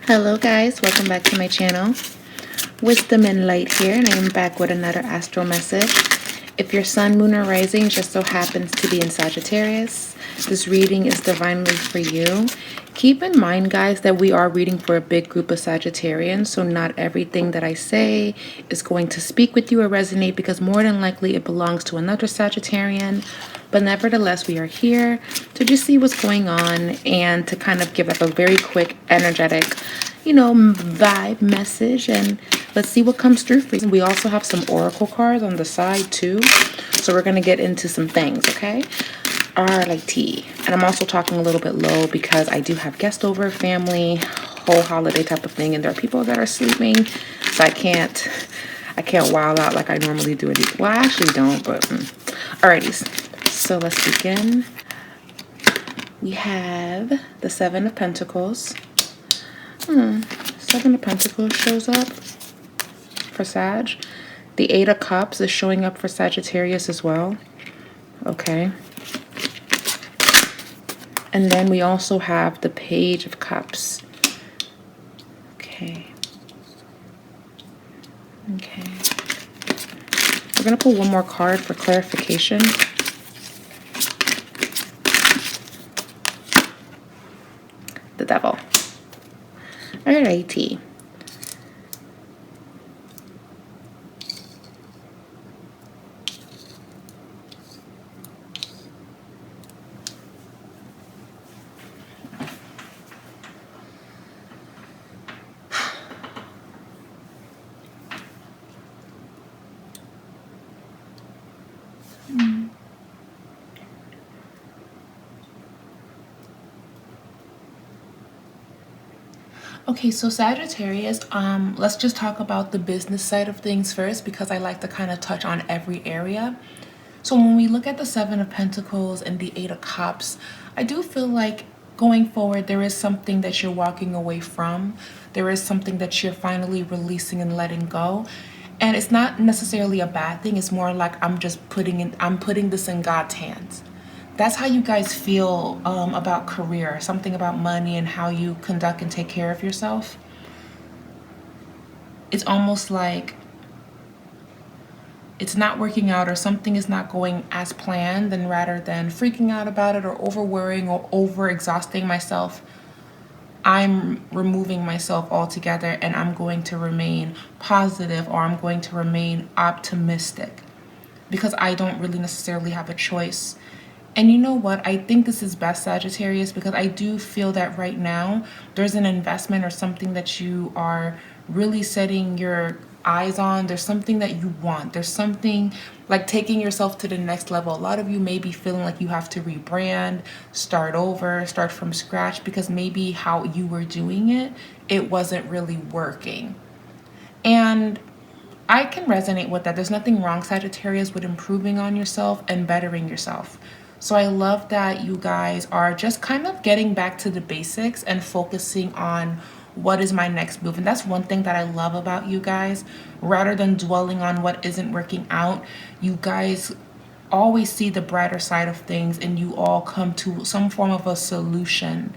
Hello guys, welcome back to my channel. Wisdom and Light here, and I am back with another astral message. If your sun, moon, or rising just so happens to be in Sagittarius, this reading is divinely for you. Keep in mind, guys, that we are reading for a big group of Sagittarians, so not everything that I say is going to speak with you or resonate, because more than likely it belongs to another Sagittarian. But nevertheless, we are here to just see what's going on and to kind of give up a very quick, energetic, vibe message, and let's see what comes through for you. We also have some oracle cards on the side too, so we're going to get into some things, okay? Alrighty. And I'm also talking a little bit low because I do have guests over, family, whole holiday type of thing, and there are people that are sleeping, so I can't wild out like I normally do. Well, I actually don't, but alrighty. So let's begin. We have the Seven of Pentacles. Seven of Pentacles shows up for Sag. The Eight of Cups is showing up for Sagittarius as well. Okay. And then we also have the Page of Cups. Okay. Okay. We're going to pull one more card for clarification. The Devil. Alrighty. Okay, so Sagittarius, let's just talk about the business side of things first, because I like to kind of touch on every area. So when we look at the Seven of Pentacles and the Eight of Cups, I do feel like going forward, there is something that you're walking away from. There is something that you're finally releasing and letting go. And it's not necessarily a bad thing. It's more like I'm putting this in God's hands. That's how you guys feel about career, something about money and how you conduct and take care of yourself. It's almost like it's not working out or something is not going as planned, and rather than freaking out about it or over worrying or over exhausting myself, I'm removing myself altogether and I'm going to remain positive, or I'm going to remain optimistic, because I don't really necessarily have a choice. And you know what? I think this is best, Sagittarius, because I do feel that right now there's an investment or something that you are really setting your eyes on. There's something that you want. There's something like taking yourself to the next level. A lot of you may be feeling like you have to rebrand, start over, start from scratch, because maybe how you were doing it, it wasn't really working. And I can resonate with that. There's nothing wrong, Sagittarius, with improving on yourself and bettering yourself. So I love that you guys are just kind of getting back to the basics and focusing on what is my next move. And that's one thing that I love about you guys. Rather than dwelling on what isn't working out, you guys always see the brighter side of things and you all come to some form of a solution.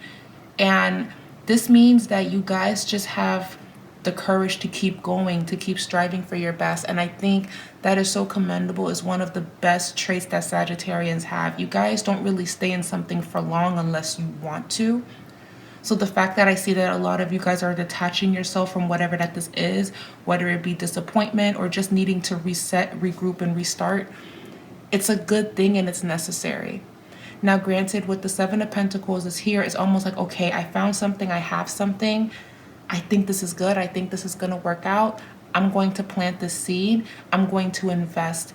And this means that you guys just have the courage to keep going, to keep striving for your best. And I think that is so commendable. Is one of the best traits that Sagittarians have. You guys don't really stay in something for long unless you want to. So the fact that I see that a lot of you guys are detaching yourself from whatever that this is, whether it be disappointment or just needing to reset, regroup, and restart, it's a good thing and it's necessary. Now, granted, with the Seven of Pentacles is here, it's almost like, okay, I found something, I have something. I think this is good. I think this is going to work out. I'm going to plant this seed. I'm going to invest.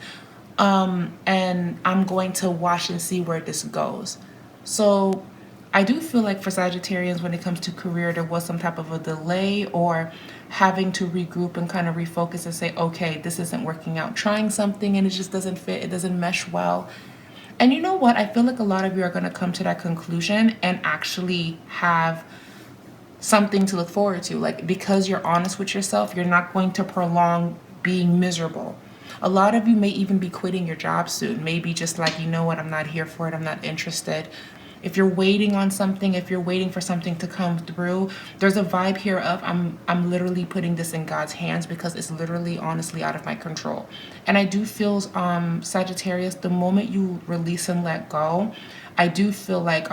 And I'm going to watch and see where this goes. So I do feel like for Sagittarians, when it comes to career, there was some type of a delay or having to regroup and kind of refocus and say, okay, this isn't working out. Trying something and it just doesn't fit. It doesn't mesh well. And you know what? I feel like a lot of you are going to come to that conclusion and actually have something to look forward to. Like, because you're honest with yourself, you're not going to prolong being miserable. A lot of you may even be quitting your job soon. Maybe just like, you know what, I'm not here for it. I'm not interested. If you're waiting on something, if you're waiting for something to come through, there's a vibe here of I'm literally putting this in God's hands because it's literally honestly out of my control. And I do feel Sagittarius, the moment you release and let go, I do feel like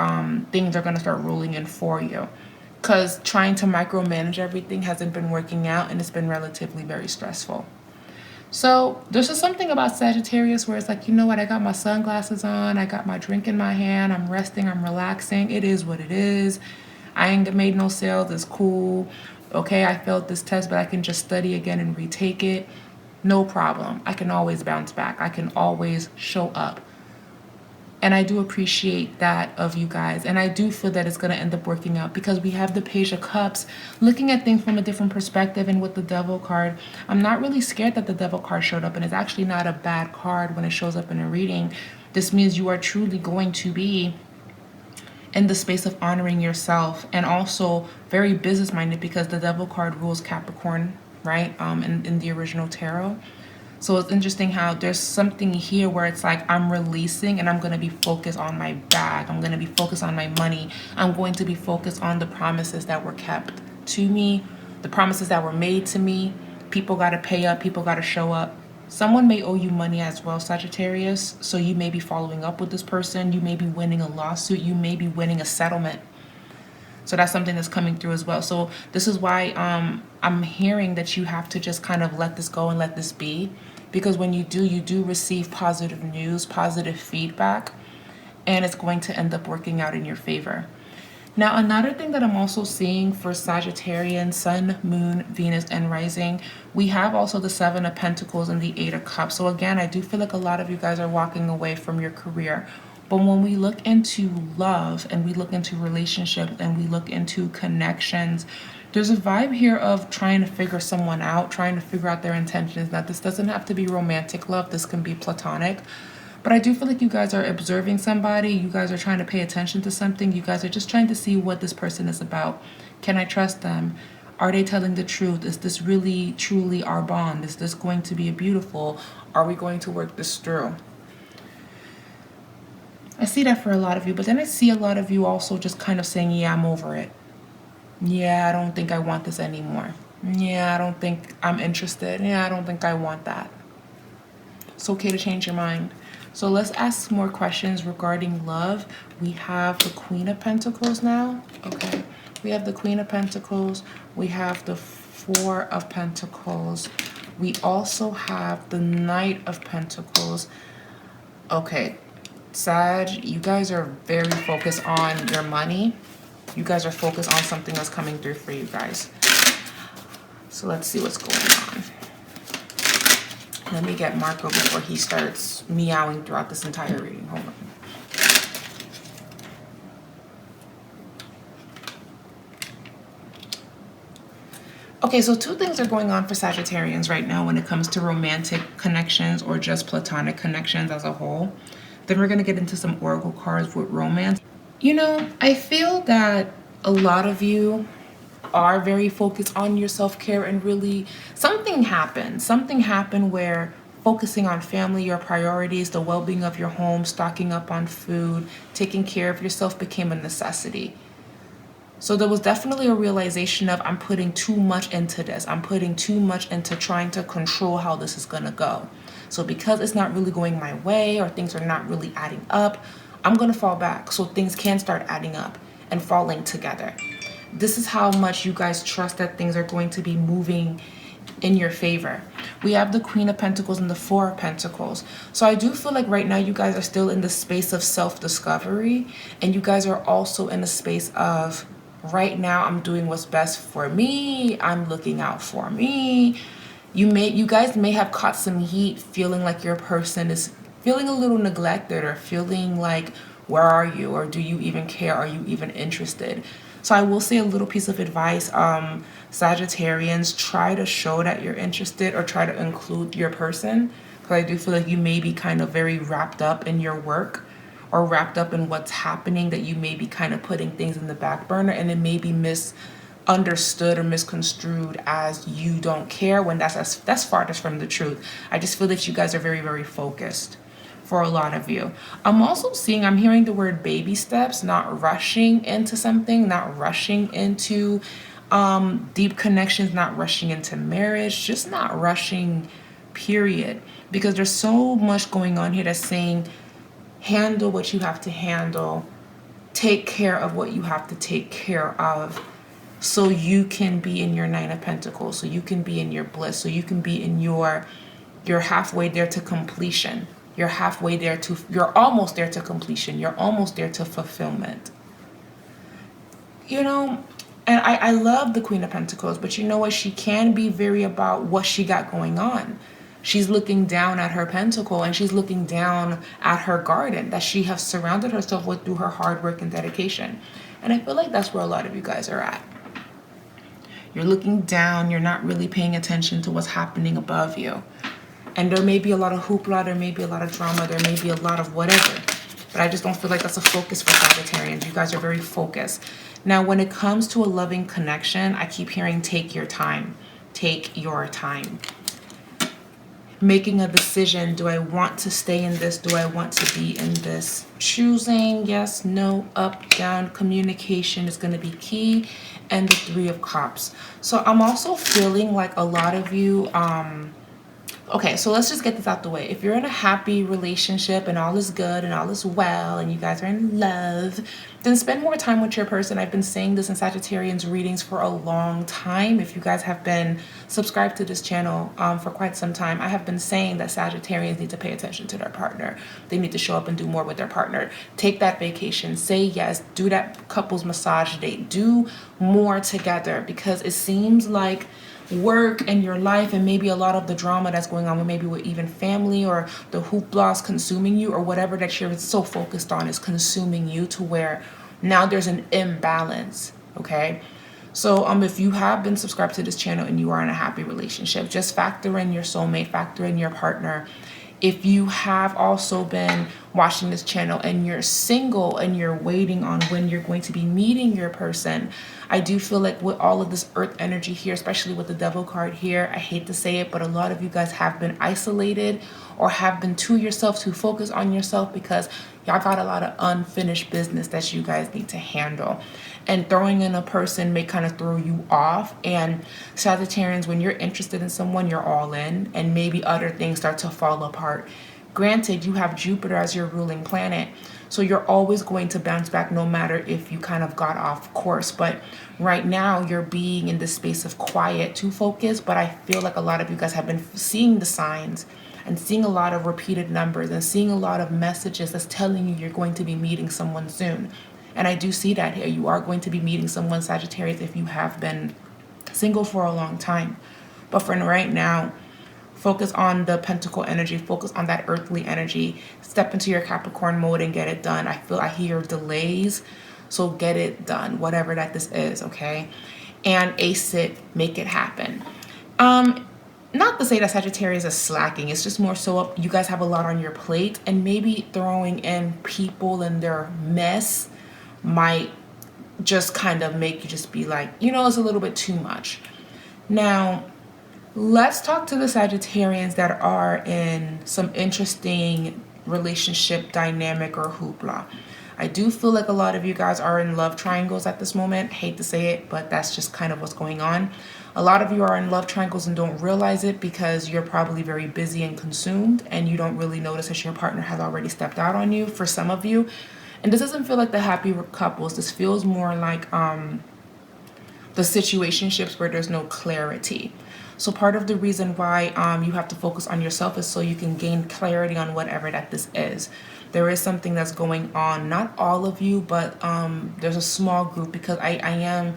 things are going to start rolling in for you, because trying to micromanage everything hasn't been working out and it's been relatively very stressful. So there's just something about Sagittarius where it's like, you know what, I got my sunglasses on, I got my drink in my hand, I'm resting, I'm relaxing. It is what it is. I ain't made no sales, it's cool. Okay, I failed this test, but I can just study again and retake it. No problem. I can always bounce back. I can always show up. And I do appreciate that of you guys. And I do feel that it's going to end up working out because we have the Page of Cups looking at things from a different perspective. And with the Devil card, I'm not really scared that the Devil card showed up. And it's actually not a bad card when it shows up in a reading. This means you are truly going to be in the space of honoring yourself and also very business-minded, because the Devil card rules Capricorn, right? In the original tarot. So it's interesting how there's something here where it's like I'm releasing and I'm going to be focused on my bag. I'm going to be focused on my money. I'm going to be focused on the promises that were kept to me, the promises that were made to me. People got to pay up. People got to show up. Someone may owe you money as well, Sagittarius. So you may be following up with this person. You may be winning a lawsuit. You may be winning a settlement. So that's something that's coming through as well. So this is why I'm hearing that you have to just kind of let this go and let this be. Because when you do receive positive news, positive feedback, and it's going to end up working out in your favor. Now, another thing that I'm also seeing for Sagittarian, Sun, Moon, Venus, and Rising, we have also the Seven of Pentacles and the Eight of Cups. So again, I do feel like a lot of you guys are walking away from your career. But when we look into love and we look into relationships and we look into connections, there's a vibe here of trying to figure someone out, trying to figure out their intentions. Now, this doesn't have to be romantic love. This can be platonic. But I do feel like you guys are observing somebody. You guys are trying to pay attention to something. You guys are just trying to see what this person is about. Can I trust them? Are they telling the truth? Is this really, truly our bond? Is this going to be a beautiful? Are we going to work this through? I see that for a lot of you. But then I see a lot of you also just kind of saying, yeah, I'm over it. Yeah, I don't think I want this anymore. Yeah, I don't think I'm interested. Yeah, I don't think I want that. It's okay to change your mind. So let's ask more questions regarding love. We have the Queen of Pentacles now. Okay. We have the Queen of Pentacles. We have the Four of Pentacles. We also have the Knight of Pentacles. Okay. Sag, you guys are very focused on your money. You guys are focused on something that's coming through for you guys. So let's see what's going on. Let me get Marco before he starts meowing throughout this entire reading. Hold on. Okay, so two things are going on for Sagittarians right now when it comes to romantic connections or just platonic connections as a whole. Then we're going to get into some oracle cards with romance. You know, I feel that a lot of you are very focused on your self-care, and really something happened where focusing on family, your priorities, the well-being of your home, stocking up on food, taking care of yourself became a necessity. So there was definitely a realization of, I'm putting too much into this. I'm putting too much into trying to control how this is going to go. So because it's not really going my way, or things are not really adding up, I'm going to fall back so things can start adding up and falling together. This is how much you guys trust that things are going to be moving in your favor. We have the Queen of Pentacles and the Four of Pentacles. So I do feel like right now you guys are still in the space of self-discovery, and you guys are also in the space of, right now I'm doing what's best for me. I'm looking out for me. You guys may have caught some heat feeling like your person is feeling a little neglected, or feeling like, where are you? Or do you even care? Are you even interested? So I will say a little piece of advice, Sagittarians, try to show that you're interested, or try to include your person. Because I do feel like you may be kind of very wrapped up in your work, or wrapped up in what's happening, that you may be kind of putting things in the back burner, and it may be misunderstood or misconstrued as you don't care, when that's farthest from the truth. I just feel that you guys are very, very focused. for a lot of you. I'm hearing the word baby steps, not rushing into something, not rushing into deep connections, not rushing into marriage, just not rushing, period. Because there's so much going on here that's saying handle what you have to handle, take care of what you have to take care of, so you can be in your Nine of Pentacles, so you can be in your bliss, so you can be in you're halfway there to completion. You're almost there to completion. You're almost there to fulfillment. You know, and I love the Queen of Pentacles, but you know what? She can be very about what she got going on. She's looking down at her pentacle, and she's looking down at her garden that she has surrounded herself with through her hard work and dedication. And I feel like that's where a lot of you guys are at. You're looking down, you're not really paying attention to what's happening above you. And there may be a lot of hoopla, there may be a lot of drama, there may be a lot of whatever. But I just don't feel like that's a focus for Sagittarians. You guys are very focused. Now, when it comes to a loving connection, I keep hearing take your time. Take your time. Making a decision. Do I want to stay in this? Do I want to be in this? Choosing yes, no, up, down. Communication is going to be key. And the Three of Cups. So I'm also feeling like a lot of you, okay, so let's just get this out the way. If you're in a happy relationship and all is good and all is well and you guys are in love, then spend more time with your person. I've been saying this in Sagittarians readings for a long time. If you guys have been subscribed to this channel for quite some time, I have been saying that Sagittarians need to pay attention to their partner. They need to show up and do more with their partner. Take that vacation, say yes, do that couples massage date, do more together, because it seems like work and your life and maybe a lot of the drama that's going on with maybe with even family or the hoopla is consuming you, or whatever that you're so focused on is consuming you, to where now there's an imbalance. Okay, so if you have been subscribed to this channel and you are in a happy relationship, just factor in your soulmate, factor in your partner. If you have also been watching this channel and you're single and you're waiting on when you're going to be meeting your person, I do feel like with all of this earth energy here, especially with the devil card here, I hate to say it, but a lot of you guys have been isolated or have been to yourself, to focus on yourself, because y'all got a lot of unfinished business that you guys need to handle. And throwing in a person may kind of throw you off. And Sagittarians, when you're interested in someone, you're all in, and maybe other things start to fall apart. Granted, you have Jupiter as your ruling planet, so you're always going to bounce back no matter if you kind of got off course. But right now, you're being in this space of quiet to focus. But I feel like a lot of you guys have been seeing the signs and seeing a lot of repeated numbers and seeing a lot of messages that's telling you you're going to be meeting someone soon. And I do see that here. You are going to be meeting someone, Sagittarius, if you have been single for a long time. But for right now, focus on the pentacle energy, focus on that earthly energy, step into your Capricorn mode and get it done. I hear delays, so get it done, whatever that this is, okay? And ace it, make it happen. Not to say that Sagittarius is slacking, it's just more so you guys have a lot on your plate, and maybe throwing in people and their mess might just kind of make you just be like, it's a little bit too much. Now, let's talk to the Sagittarians that are in some interesting relationship dynamic or hoopla. I do feel like a lot of you guys are in love triangles at this moment. Hate to say it, but that's just kind of what's going on. A lot of you are in love triangles and don't realize it because you're probably very busy and consumed, and you don't really notice that your partner has already stepped out on you for some of you. And this doesn't feel like the happy couples. This feels more like the situationships where there's no clarity. So part of the reason why you have to focus on yourself is so you can gain clarity on whatever that this is. There is something that's going on. Not all of you, but there's a small group, because I am,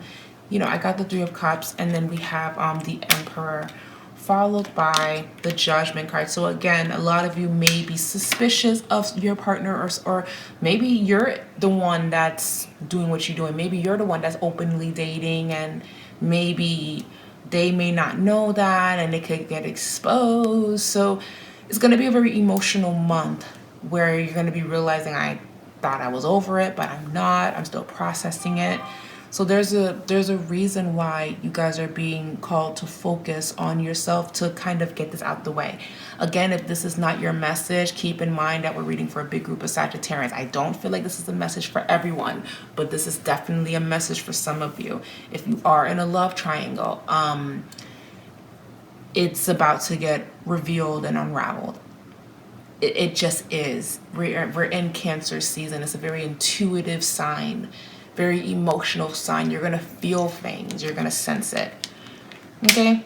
I got the Three of Cups, and then we have the Emperor, followed by the Judgment card. So again, a lot of you may be suspicious of your partner, or maybe you're the one that's doing what you're doing. Maybe you're the one that's openly dating, and maybe they may not know that, and it could get exposed. So it's going to be a very emotional month where you're going to be realizing, I thought I was over it, but I'm not. I'm still processing it. So there's a reason why you guys are being called to focus on yourself to kind of get this out the way. Again, if this is not your message, keep in mind that we're reading for a big group of Sagittarians. I don't feel like this is a message for everyone, but this is definitely a message for some of you. If you are in a love triangle, it's about to get revealed and unraveled. It just is. We're in Cancer season. It's a very intuitive sign, very emotional sign. You're going to feel things. You're going to sense it. Okay?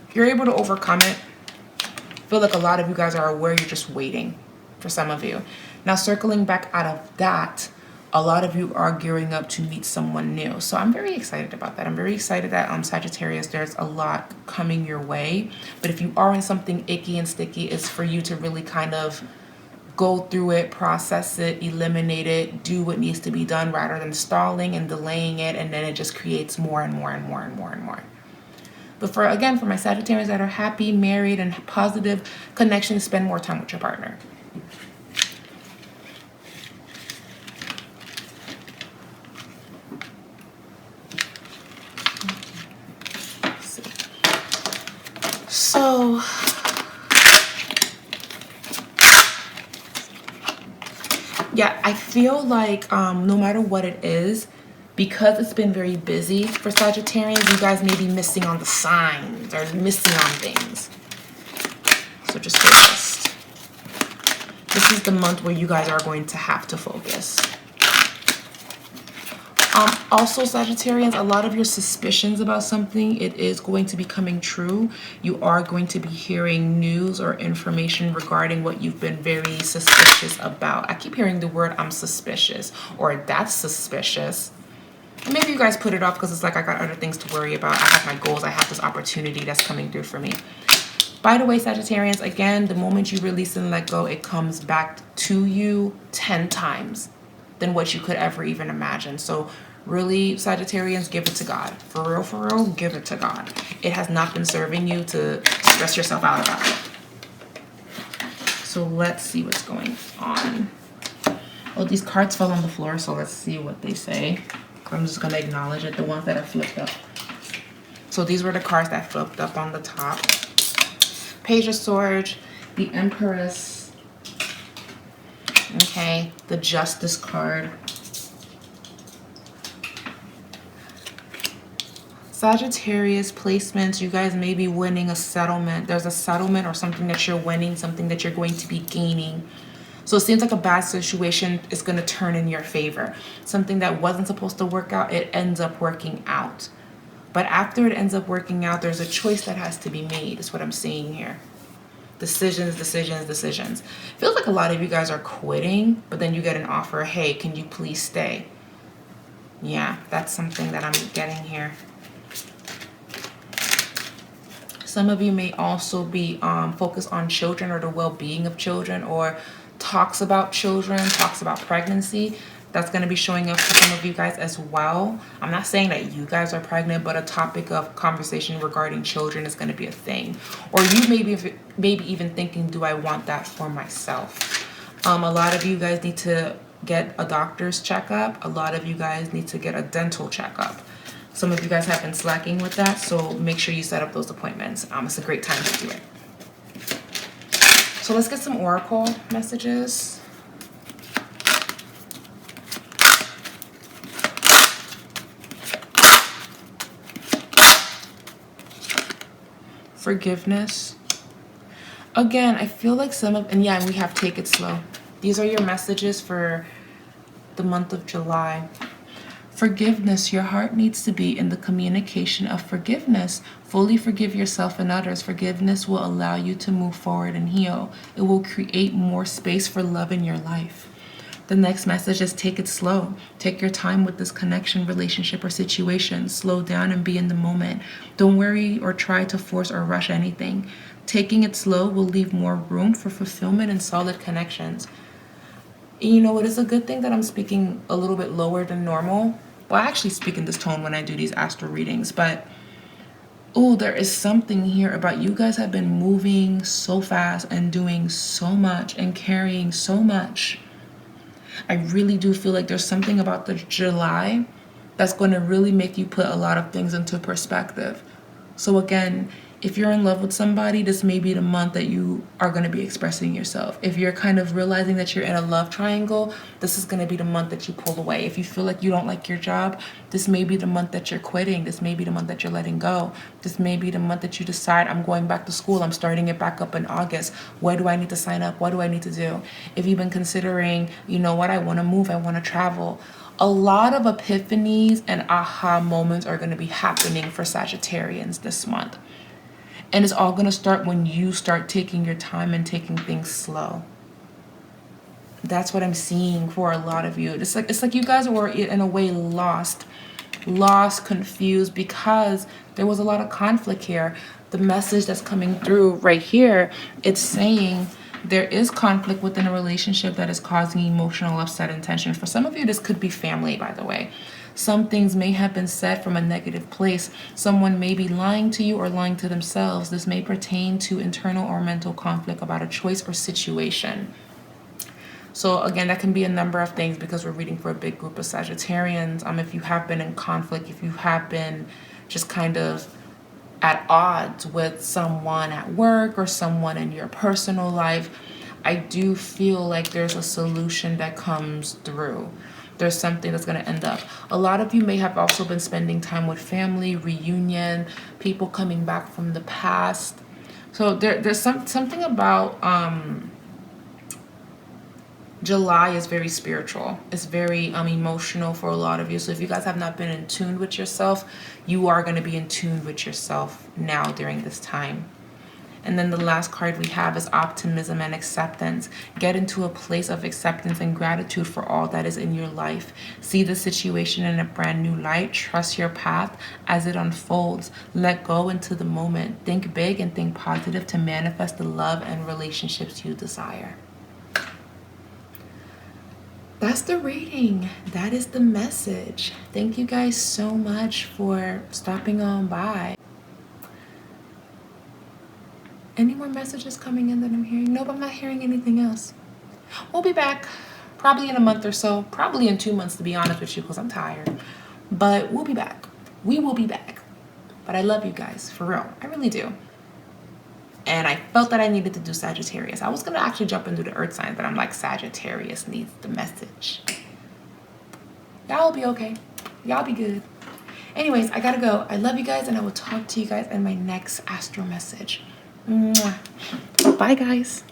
If you're able to overcome it, I feel like a lot of you guys are aware you're just waiting for some of you. Now, circling back out of that, a lot of you are gearing up to meet someone new. So I'm very excited about that. I'm very excited that Sagittarius, there's a lot coming your way. But if you are in something icky and sticky, it's for you to really kind of go through it, process it, eliminate it, do what needs to be done rather than stalling and delaying it, and then it just creates more and more and more and more and more. But for my Sagittarians that are happy, married, and positive connections, spend more time with your partner. So yeah, I feel like no matter what it is, because it's been very busy for Sagittarians, you guys may be missing on the signs or missing on things. So just focus. This is the month where you guys are going to have to focus. Also, Sagittarians, a lot of your suspicions about something, it is going to be coming true. You are going to be hearing news or information regarding what you've been very suspicious about. I keep hearing the word I'm suspicious or that's suspicious. And maybe you guys put it off because it's like I got other things to worry about. I have my goals. I have this opportunity that's coming through for me. By the way, Sagittarians, again, the moment you release and let go, it comes back to you 10 times than what you could ever even imagine. So really, Sagittarians, give it to God. For real, give it to God. It has not been serving you to stress yourself out about it. So let's see what's going on. Oh, these cards fell on the floor, so let's see what they say. I'm just going to acknowledge it, the ones that are flipped up. So these were the cards that flipped up on the top. Page of Swords, the Empress. Okay, the Justice card. Sagittarius placements, you guys may be winning a settlement. There's a settlement or something that you're winning, something that you're going to be gaining. So it seems like a bad situation is going to turn in your favor. Something that wasn't supposed to work out, it ends up working out. But after it ends up working out, there's a choice that has to be made, is what I'm seeing here. Decisions. Feels like a lot of you guys are quitting, but then you get an offer, hey, can you please stay? Yeah, that's something that I'm getting here. Some of you may also be focused on children or the well-being of children, or talks about children, talks about pregnancy. That's going to be showing up for some of you guys as well. I'm not saying that you guys are pregnant, but a topic of conversation regarding children is going to be a thing. Or you maybe even thinking, do I want that for myself? A lot of you guys need to get a doctor's checkup. A lot of you guys need to get a dental checkup. Some of you guys have been slacking with that, so make sure you set up those appointments. It's a great time to do it. So let's get some oracle messages. Forgiveness. Again, I feel like and we have take it slow. These are your messages for the month of July. Forgiveness. Your heart needs to be in the communication of forgiveness. Fully forgive yourself and others. Forgiveness will allow you to move forward and heal. It will create more space for love in your life. The next message is take it slow. Take your time with this connection, relationship, or situation. Slow down and be in the moment. Don't worry or try to force or rush anything. Taking it slow will leave more room for fulfillment and solid connections. You know, it is a good thing that I'm speaking a little bit lower than normal. Well, I actually speak in this tone when I do these astral readings, but there is something here about you guys have been moving so fast and doing so much and carrying so much. I really do feel like there's something about the July that's going to really make you put a lot of things into perspective. So again, if you're in love with somebody, this may be the month that you are going to be expressing yourself. If you're kind of realizing that you're in a love triangle, this is going to be the month that you pull away. If you feel like you don't like your job, this may be the month that you're quitting. This may be the month that you're letting go. This may be the month that you decide, I'm going back to school. I'm starting it back up in August. Where do I need to sign up? What do I need to do? If you've been considering, you know what, I want to move, I want to travel. A lot of epiphanies and aha moments are going to be happening for Sagittarians this month. And it's all going to start when you start taking your time and taking things slow. That's what I'm seeing for a lot of you. It's like you guys were in a way lost, confused, because there was a lot of conflict here. The message that's coming through right here, it's saying there is conflict within a relationship that is causing emotional upset and tension. For some of you, this could be family, by the way. Some things may have been said from a negative place. Someone may be lying to you or lying to themselves. This may pertain to internal or mental conflict about a choice or situation. So again, that can be a number of things because we're reading for a big group of Sagittarians. If you have been in conflict, if you have been just kind of at odds with someone at work or someone in your personal life, I do feel like there's a solution that comes through. There's something that's going to end up. A lot of you may have also been spending time with family, reunion, people coming back from the past. So there's something about July is very spiritual. It's very emotional for a lot of you. So if you guys have not been in tune with yourself, you are going to be in tune with yourself now during this time. And then the last card we have is optimism and acceptance. Get into a place of acceptance and gratitude for all that is in your life. See the situation in a brand new light. Trust your path as it unfolds. Let go into the moment. Think big and think positive to manifest the love and relationships you desire. That's the reading. That is the message. Thank you guys so much for stopping on by. Any more messages coming in that I'm hearing? Nope, I'm not hearing anything else. We'll be back probably in a month or so. Probably in 2 months, to be honest with you, because I'm tired. But we'll be back. We will be back. But I love you guys, for real. I really do. And I felt that I needed to do Sagittarius. I was going to actually jump into the earth signs, but I'm like, Sagittarius needs the message. Y'all will be okay. Y'all be good. Anyways, I gotta go. I love you guys, and I will talk to you guys in my next astro message. Mwah. Bye, guys.